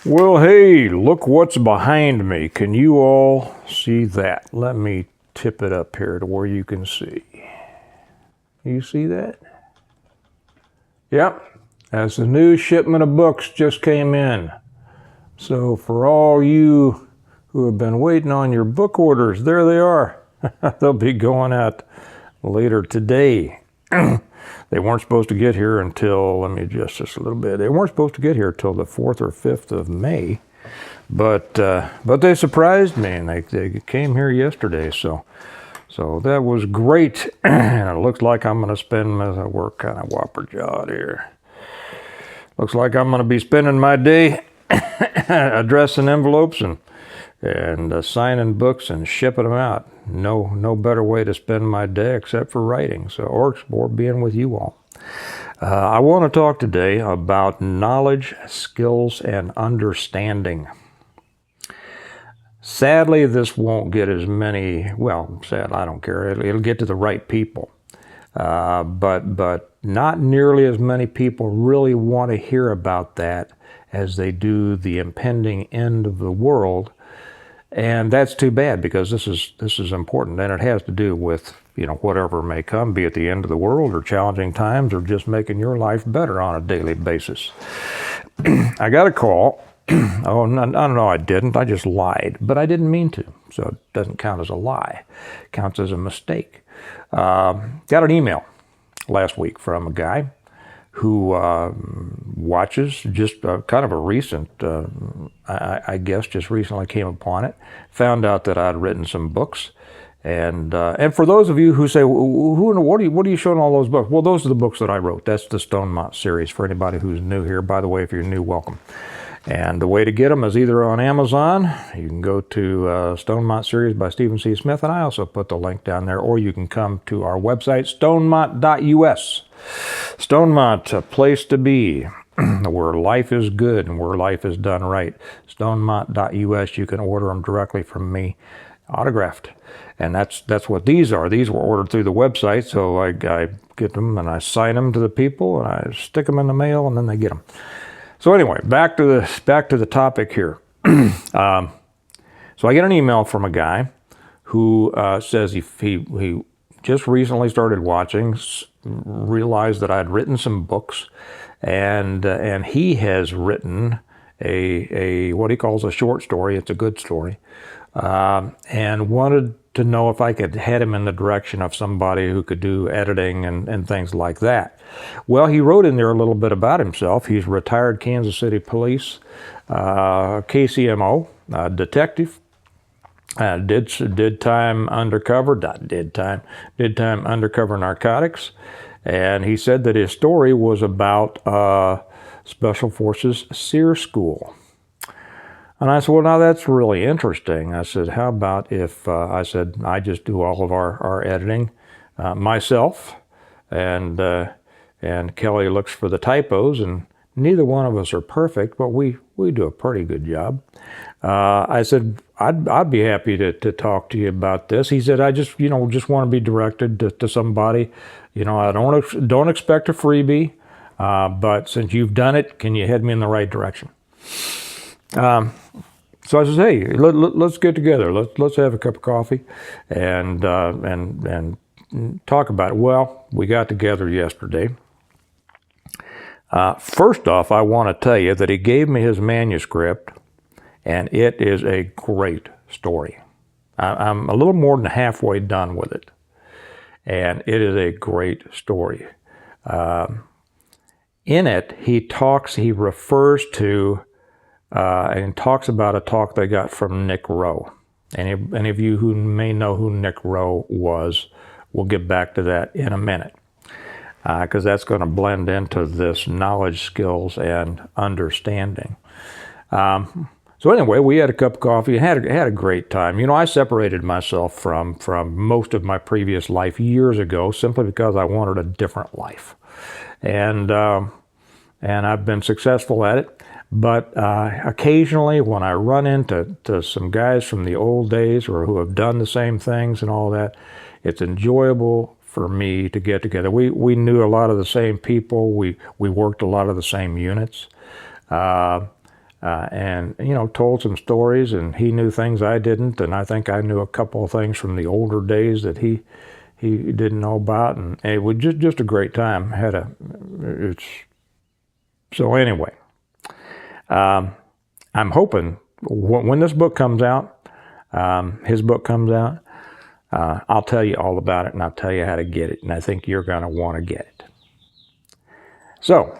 Well, hey, look what's behind me. Can you all see that? Let me tip it up here to where you can see. You see that? Yep, as the new shipment of books just came in. So for all you who have been waiting on your book orders, there they are. They'll be going out later today. They weren't supposed to get here until, let me adjust this a little bit. They weren't supposed to get here until the 4th or 5th of May, but they surprised me, and they came here yesterday. So that was great, and it looks like I'm going to spend, as I work kind of whopper-jawed here. Looks like I'm going to be spending my day addressing envelopes and signing books and shipping them out. No better way to spend my day except for writing, or being with you all. I want to talk today about knowledge, skills, and understanding. Sadly, this won't get as many, well, sad, I don't care. It'll get to the right people. But not nearly as many people really want to hear about that as they do the impending end of the world. And that's too bad, because this is important, and it has to do with, whatever may come, be it the end of the world or challenging times or just making your life better on a daily basis. I got a call. Oh, no, I didn't. I just lied, but I didn't mean to, so it doesn't count as a lie. It counts as a mistake. Got an email last week from a guy who watches, just kind of a recent, I guess just recently came upon it, found out that I'd written some books. And for those of you who say, what are you showing all those books? Well, those are the books that I wrote. That's the Stonemont series for anybody who's new here. By the way, if you're new, welcome. And the way to get them is either on Amazon. You can go to Stonemont series by Stephen C. Smith, and I also put the link down there, or you can come to our website, stonemont.us. Stonemont, a place to be, where life is good and where life is done right. Stonemont.us, you can order them directly from me, autographed. And that's what these are. These were ordered through the website, so I get them and I sign them to the people and I stick them in the mail, and then they get them. So anyway, back to the topic here. So I get an email from a guy who says he just recently started watching, realized that I'd written some books, and he has written a what he calls a short story. It's a good story, and wanted to know if I could head him in the direction of somebody who could do editing and things like that. Well, he wrote in there a little bit about himself. He's retired Kansas City Police, KCMO, detective. Did time undercover, did time undercover narcotics. And he said that his story was about Special Forces SEER School. And I said, well, now that's really interesting. I said, how about if, I just do all of our editing myself, and Kelly looks for the typos, and neither one of us are perfect, but we do a pretty good job. I said, I'd be happy to talk to you about this. He said, I just want to be directed to somebody. I don't expect a freebie, but since you've done it, can you head me in the right direction? So I said, hey, let's get together. Let's have a cup of coffee and talk about it. Well, we got together yesterday. First off, I want to tell you that he gave me his manuscript, and it is a great story. I'm a little more than halfway done with it, and it is a great story. In it, he refers to and talks about a talk they got from Nick Rowe. Any of you who may know who Nick Rowe was, we'll get back to that in a minute, because that's going to blend into this knowledge, skills, and understanding. So anyway, we had a cup of coffee and had a great time. I separated myself from most of my previous life years ago simply because I wanted a different life, and I've been successful at it. But occasionally, when I run into some guys from the old days or who have done the same things and all that, it's enjoyable for me to get together. We knew a lot of the same people. We worked a lot of the same units. and told some stories, and he knew things I didn't, and I think I knew a couple of things from the older days that he didn't know about, and it was just a great time. So anyway, I'm hoping when this book comes out, his book comes out, I'll tell you all about it, and I'll tell you how to get it, and I think you're going to want to get it. So,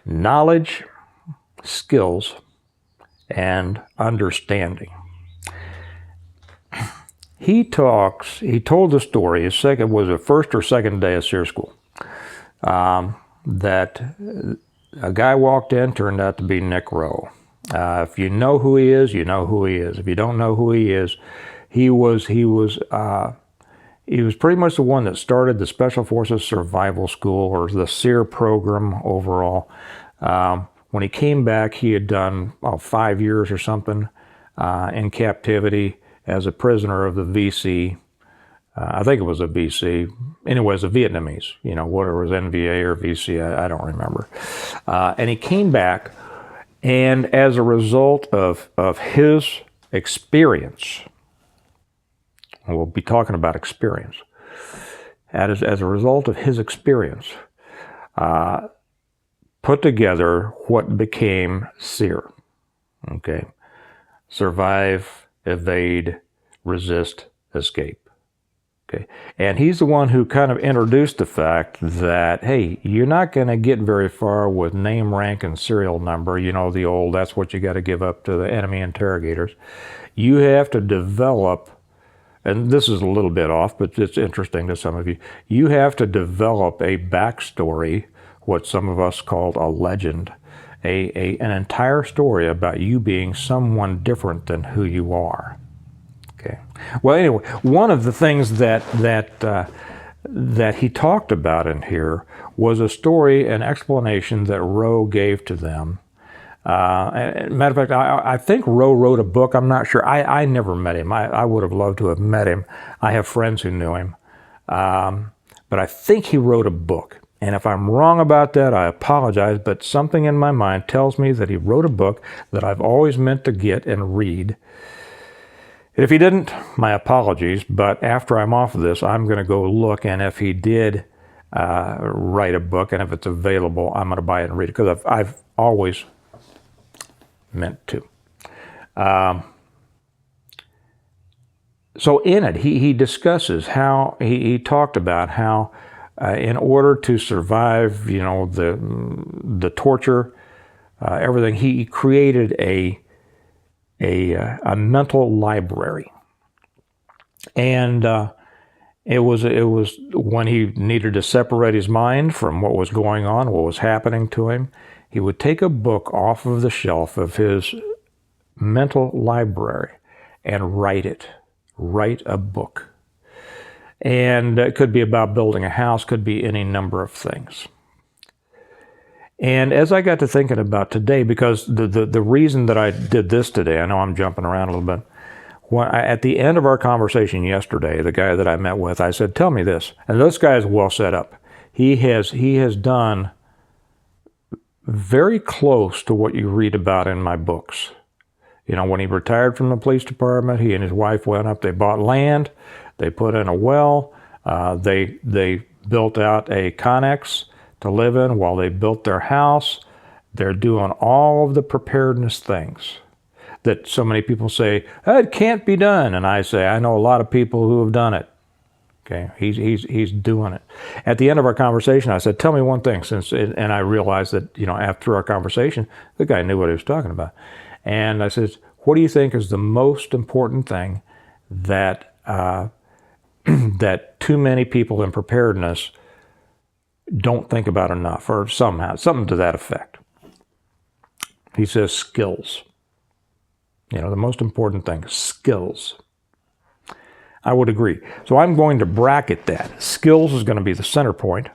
knowledge, skills, and understanding. He told the story, it was the first or second day of SEER school, that a guy walked in, turned out to be Nick Rowe. If you know who he is, you know who he is. If you don't know who he is, he was pretty much the one that started the Special Forces Survival School, or the SEER program overall. When he came back, he had done 5 years or something in captivity as a prisoner of the VC. I think it was a VC. Anyway, it was a Vietnamese, whether it was NVA or VC, I don't remember. And he came back, and as a result of his experience, and we'll be talking about experience, as a result of his experience, put together what became SEER. Okay? Survive, evade, resist, escape. Okay. And he's the one who kind of introduced the fact that, hey, you're not going to get very far with name, rank, and serial number. The old, that's what you got to give up to the enemy interrogators. You have to develop, and this is a little bit off, but it's interesting to some of you, you have to develop a backstory, what some of us called a legend, an entire story about you being someone different than who you are. Okay. Well, anyway, one of the things that he talked about in here was a story, an explanation that Rowe gave to them. Matter of fact, I think Rowe wrote a book. I'm not sure. I never met him. I would have loved to have met him. I have friends who knew him. But I think he wrote a book. And if I'm wrong about that, I apologize, but something in my mind tells me that he wrote a book that I've always meant to get and read. If he didn't, my apologies, but after I'm off of this, I'm going to go look, and if he did write a book, and if it's available, I'm going to buy it and read it, because I've always meant to. So in it, he discusses how, he talked about how in order to survive, the torture, everything, he created a mental library, and it was when he needed to separate his mind from what was going on, what was happening to him. He would take a book off of the shelf of his mental library and write a book. And it could be about building a house, could be any number of things. And as I got to thinking about today, because the reason that I did this today, I know I'm jumping around a little bit. At the end of our conversation yesterday, the guy that I met with, I said, tell me this. And this guy is well set up. He has done very close to what you read about in my books. When he retired from the police department, he and his wife went up, they bought land, they put in a well, they built out a connex to live in while they built their house. They're doing all of the preparedness things that so many people say, it can't be done. And I say, I know a lot of people who have done it. Okay, he's doing it. At the end of our conversation, I said, tell me one thing, and I realized that, after our conversation, the guy knew what he was talking about. And I said, what do you think is the most important thing that that too many people in preparedness don't think about enough, or somehow, something to that effect? He says skills. The most important thing, skills. I would agree. So I'm going to bracket that. Skills is going to be the center point.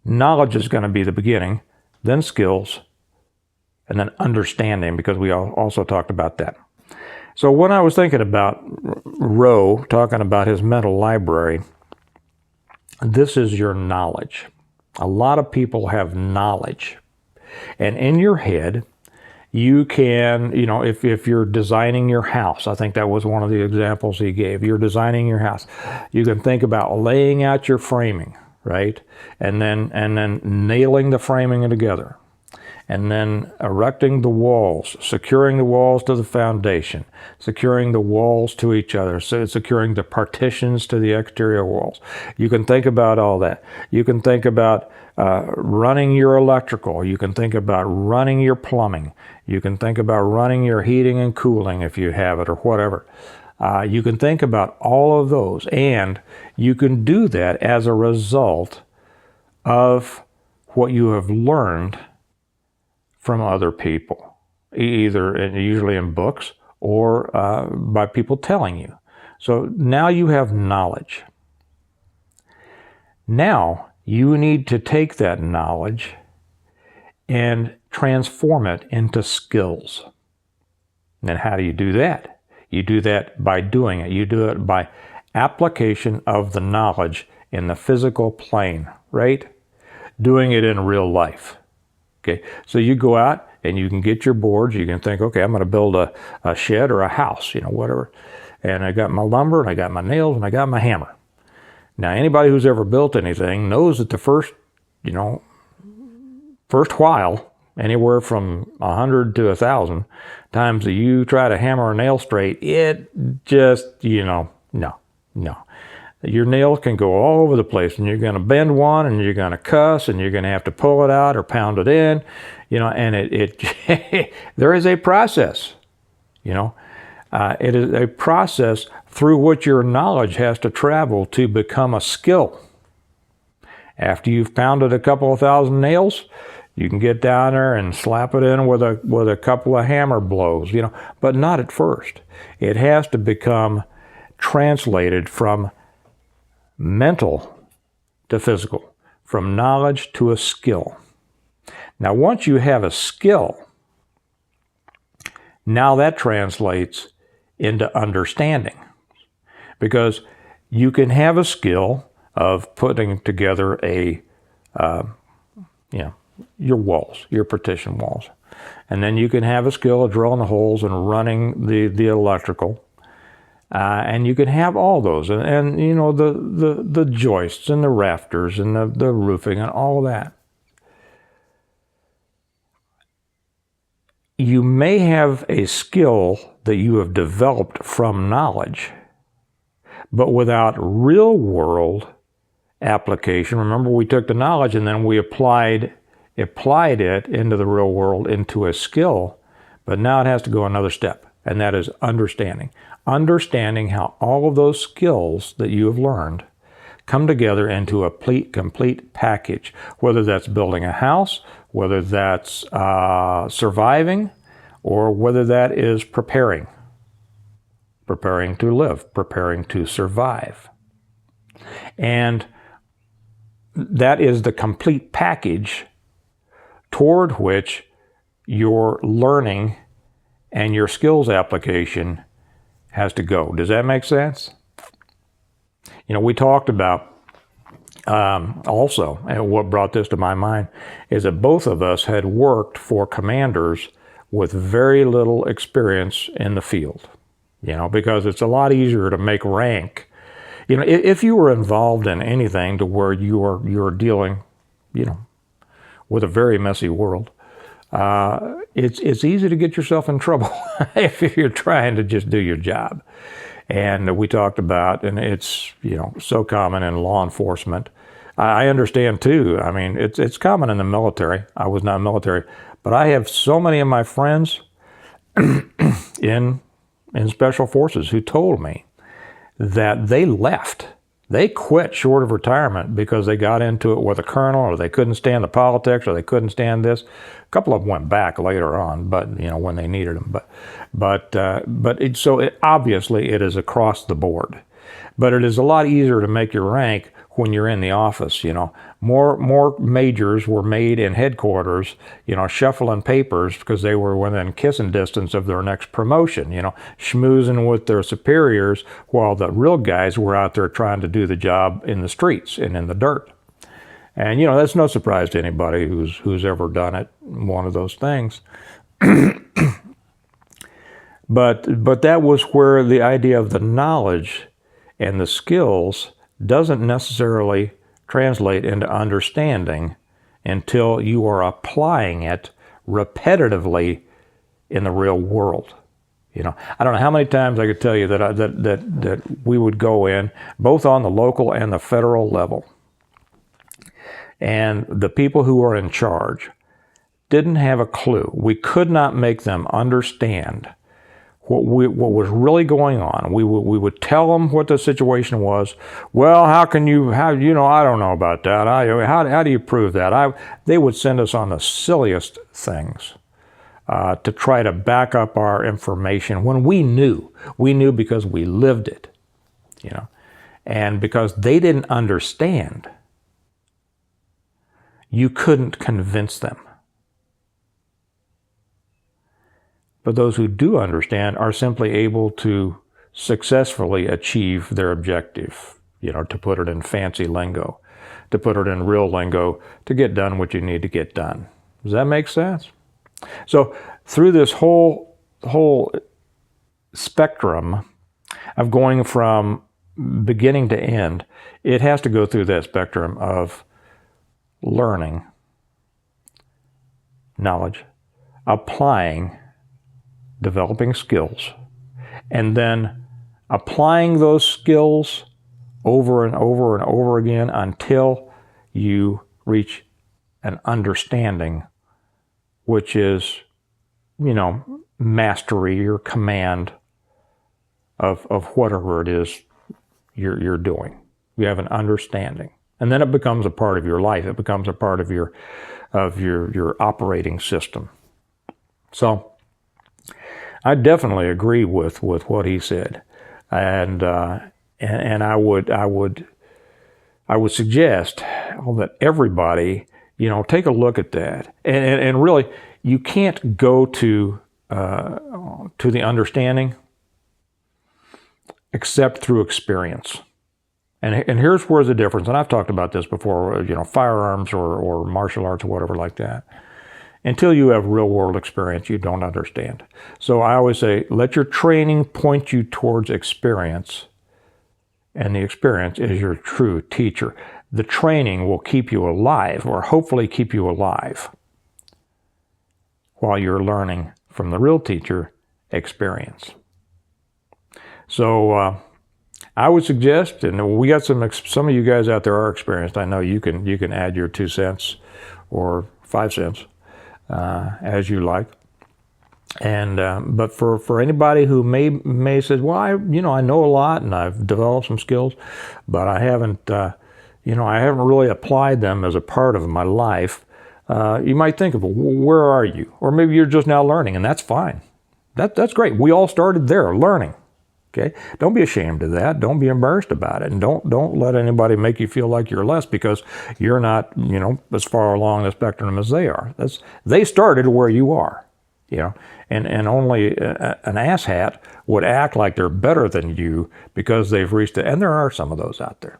Knowledge is going to be the beginning, then skills, and then understanding, because we also talked about that. So when I was thinking about Rowe, talking about his mental library, this is your knowledge. A lot of people have knowledge. And in your head, you can, if you're designing your house, I think that was one of the examples he gave. You're designing your house. You can think about laying out your framing, right? And then nailing the framing together. And then erecting the walls, securing the walls to the foundation, securing the walls to each other, so securing the partitions to the exterior walls. You can think about all that. You can think about running your electrical. You can think about running your plumbing. You can think about running your heating and cooling if you have it or whatever. You can think about all of those, and you can do that as a result of what you have learned from other people, either usually in books or by people telling you. So now you have knowledge. Now you need to take that knowledge and transform it into skills. And how do you do that? You do that by doing it. You do it by application of the knowledge in the physical plane, right? Doing it in real life. Okay, so you go out and you can get your boards. You can think, okay, I'm going to build a shed or a house, whatever. And I got my lumber, and I got my nails, and I got my hammer. Now, anybody who's ever built anything knows that the first while, anywhere from 100 to 1,000 times that you try to hammer a nail straight, it just, no. Your nails can go all over the place, and you're going to bend one, and you're going to cuss, and you're going to have to pull it out or pound it in, and it there is a process, it is a process through which your knowledge has to travel to become a skill. After you've pounded a couple of thousand nails, you can get down there and slap it in with a couple of hammer blows, but not at first. It has to become translated from mental to physical, from knowledge to a skill. Now, once you have a skill, now that translates into understanding, because you can have a skill of putting together your walls, your partition walls, and then you can have a skill of drilling the holes and running the electrical. And you can have all those, and the joists and the rafters and the roofing and all that. You may have a skill that you have developed from knowledge, but without real world application. Remember, we took the knowledge and then we applied it into the real world, into a skill, but now it has to go another step, and that is understanding. Understanding how all of those skills that you have learned come together into a complete package, whether that's building a house, whether that's surviving, or whether that is preparing to live, preparing to survive. And that is the complete package toward which your learning and your skills application has to go. Does that make sense? We talked about also, and what brought this to my mind is that both of us had worked for commanders with very little experience in the field, because it's a lot easier to make rank. If you were involved in anything to where you're dealing, with a very messy world, it's easy to get yourself in trouble if you're trying to just do your job. And we talked about, and it's so common in law enforcement. I understand too. I mean, it's common in the military. I was not military, but I have so many of my friends in special forces who told me that they left. They quit short of retirement because they got into it with a colonel, or they couldn't stand the politics, or they couldn't stand this. A couple of them went back later on, but when they needed them. Obviously it is across the board. But it is a lot easier to make your rank when you're in the office. More majors were made in headquarters, shuffling papers because they were within kissing distance of their next promotion, schmoozing with their superiors, while the real guys were out there trying to do the job in the streets and in the dirt. And, you know, that's no surprise to anybody who's ever done it, one of those things. But that was where the idea of the knowledge and the skills doesn't necessarily translate into understanding until you are applying it repetitively in the real world. You know, I don't know how many times I could tell you that we would go in, both on the local and the federal level, and the people who are in charge didn't have a clue. We could not make them understand what was really going on. We would tell them what the situation was. Well, how you know, I don't know about that. How do you prove that? They would send us on the silliest things to try to back up our information when we knew because we lived it, you know, and because they didn't understand, you couldn't convince them. But those who do understand are simply able to successfully achieve their objective, you know, to put it in fancy lingo, to put it in real lingo, to get done what you need to get done. Does that make sense? So through this whole spectrum of going from beginning to end, it has to go through that spectrum of learning, knowledge, applying, developing skills, and then applying those skills over and over and over again until you reach an understanding, which is, you know, mastery or command of whatever it is you're doing. You have an understanding. And then it becomes a part of your life. It becomes a part of your operating system. So I definitely agree with what he said, and I would suggest that everybody, you know, take a look at that, and really, you can't go to the understanding except through experience, and here's where's the difference. And I've talked about this before, you know, firearms or martial arts or whatever like that. Until you have real-world experience, you don't understand. So I always say, let your training point you towards experience, and the experience is your true teacher. The training will keep you alive, or hopefully keep you alive, while you're learning from the real teacher, experience. So I would suggest, and we got some of you guys out there are experienced. I know you can add your 2 cents or 5 cents. As you like, and but for anybody who may say, well, I know a lot and I've developed some skills, but I haven't really applied them as a part of my life. You might think of, well, where are you? Or maybe you're just now learning, and that's fine. That's great. We all started there, learning. Okay, don't be ashamed of that. Don't be embarrassed about it, and don't let anybody make you feel like you're less because you're not, you know, as far along the spectrum as they are. They started where you are, you know, and only an asshat would act like they're better than you because they've reached it, and there are some of those out there.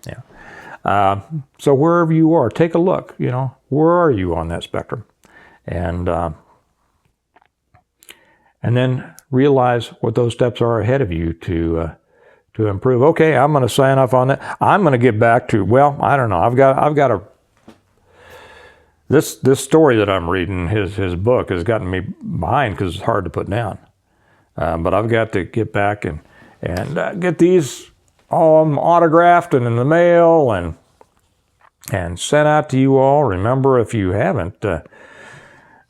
Yeah. So wherever you are, take a look. You know, where are you on that spectrum, and then realize what those steps are ahead of you to improve. Okay, I'm going to sign off on that. I'm going to get back to, well, I don't know. I've got this story that I'm reading, his book has gotten me behind because it's hard to put down. But I've got to get back and get these all autographed and in the mail and sent out to you all. Remember, if you haven't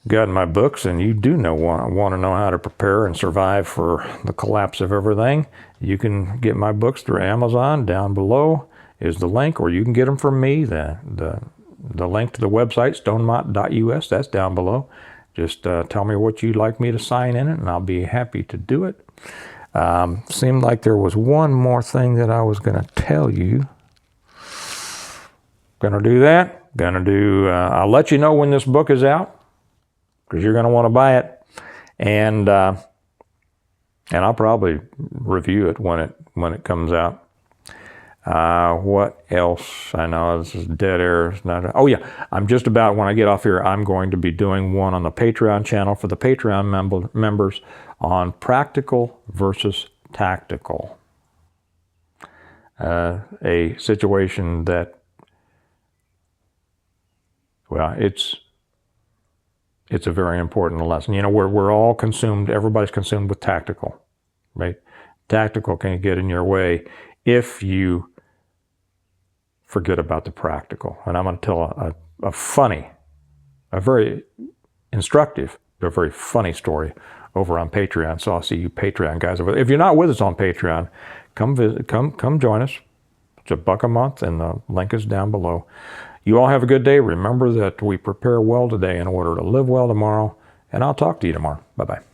gotten my books and you do want to know how to prepare and survive for the collapse of everything, you can get my books through Amazon. Down below is the link, or you can get them from me. The link to the website, stonemont.us, that's down below. Just tell me what you'd like me to sign in it, and I'll be happy to do it. Seemed like there was one more thing that I was going to tell you. Going to do that. I'll let you know when this book is out, because you're going to want to buy it, and I'll probably review it when it comes out. What else? I know this is dead air. It's not, oh yeah, I'm just about, when I get off here, I'm going to be doing one on the Patreon channel for the Patreon members on practical versus tactical. A situation that, well, it's a very important lesson. You know, we're all consumed, everybody's consumed with tactical, right? Tactical can get in your way if you forget about the practical. And I'm going to tell a funny, a very instructive, but a very funny story over on Patreon. So I'll see you Patreon guys over there. If you're not with us on Patreon, come visit, come join us. It's $1 a month, and the link is down below. You all have a good day. Remember that we prepare well today in order to live well tomorrow, and I'll talk to you tomorrow. Bye-bye.